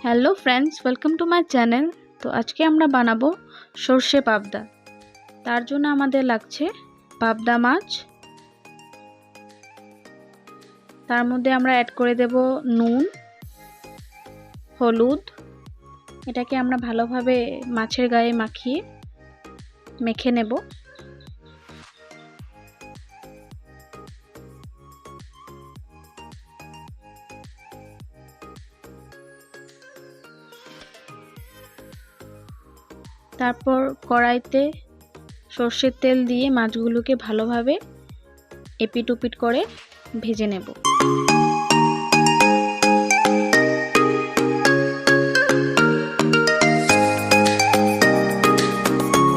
Hello friends, welcome to my channel. তো আজকে আমরা বানাবো সর্ষে পাবদা। তার জন্য আমাদের লাগছে পাবদা মাছ। তার মধ্যে আমরা অ্যাড করে দেব নুন, হলুদ। এটাকে আমরা ভালোভাবে মাছের গায়ে মাখিয়ে মেখে নেব। তারপর কড়াইতে সর্ষের তেল দিয়ে মাছগুলোকে ভালোভাবে এপিট ওপিট করে ভেজে নেব।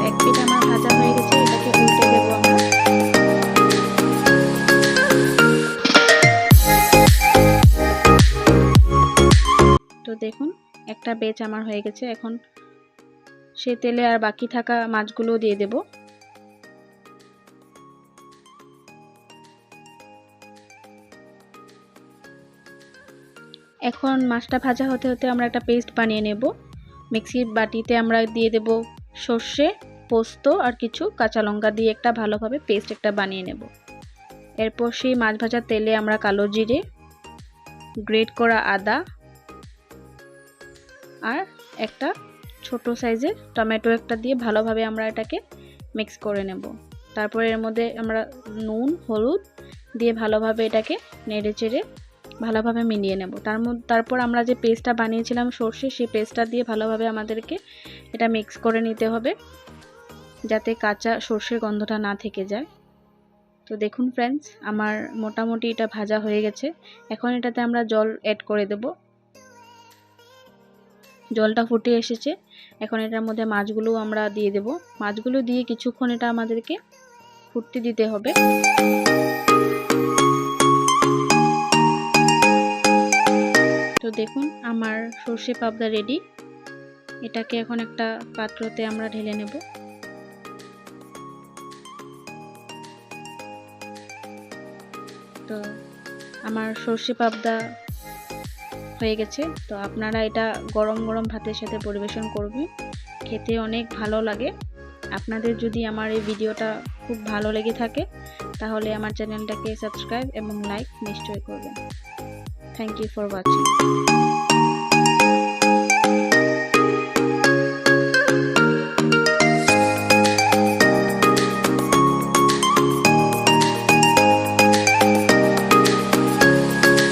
এক পিঠ আমার ভাজা হয়ে গেছে, এটাকে উল্টে দেব আমরা। তো দেখুন, একটা বেচ আমার হয়ে গেছে। এখন সেই তেলে আর বাকি থাকা মাছগুলো দিয়ে দেব। এখন মাছটা ভাজা হতে হতে আমরা একটা পেস্ট বানিয়ে নেব। মিক্সির বাটিতে আমরা দিয়ে দেব সর্ষে, পোস্ত আর কিছু কাঁচা লঙ্কা দিয়ে একটা ভালোভাবে পেস্ট একটা বানিয়ে নেব। এরপর সেই মাছ ভাজার তেলে আমরা কালো জিরে, গ্রেট করা আদা আর একটা ছোট সাইজের টমেটো একটা দিয়ে ভালোভাবে আমরা এটাকে মিক্স করে নেব। তারপর এর মধ্যে আমরা নুন, হলুদ দিয়ে ভালোভাবে এটাকে নেড়ে চেড়ে ভালোভাবে মিলিয়ে নেব। তারপর আমরা যে পেস্টটা বানিয়েছিলাম সর্ষে, সেই পেস্টটা দিয়ে ভালোভাবে আমাদেরকে এটা মিক্স করে নিতে হবে, যাতে কাঁচা সর্ষের গন্ধটা না থেকে যায়। তো দেখুন ফ্রেন্ডস, আমার মোটামুটি এটা ভাজা হয়ে গেছে। এখন এটাতে আমরা জল অ্যাড করে দেব। জলটা ফুটে এসেছে। এখন এটার মধ্যে মাছগুলো আমরা দিয়ে দেব। মাছগুলো দিয়ে কিছুক্ষণ এটা আমাদেরকে ফুটতে দিতে হবে। তো দেখুন, আমার সর্ষে পাবদা রেডি। এটাকে এখন একটা পাত্রতে আমরা ঢেলে নেব। তো আমার সর্ষে পাবদা হয়ে গেছে। তো আপনারা এটা গরম গরম ভাতের সাথে পরিবেশন করবেন, খেতে অনেক ভালো লাগে। আপনাদের যদি আমার এই ভিডিওটা খুব ভালো লেগে থাকে তাহলে আমার চ্যানেলটাকে সাবস্ক্রাইব এবং লাইক নিশ্চয়ই করবেন। Thank you for watching.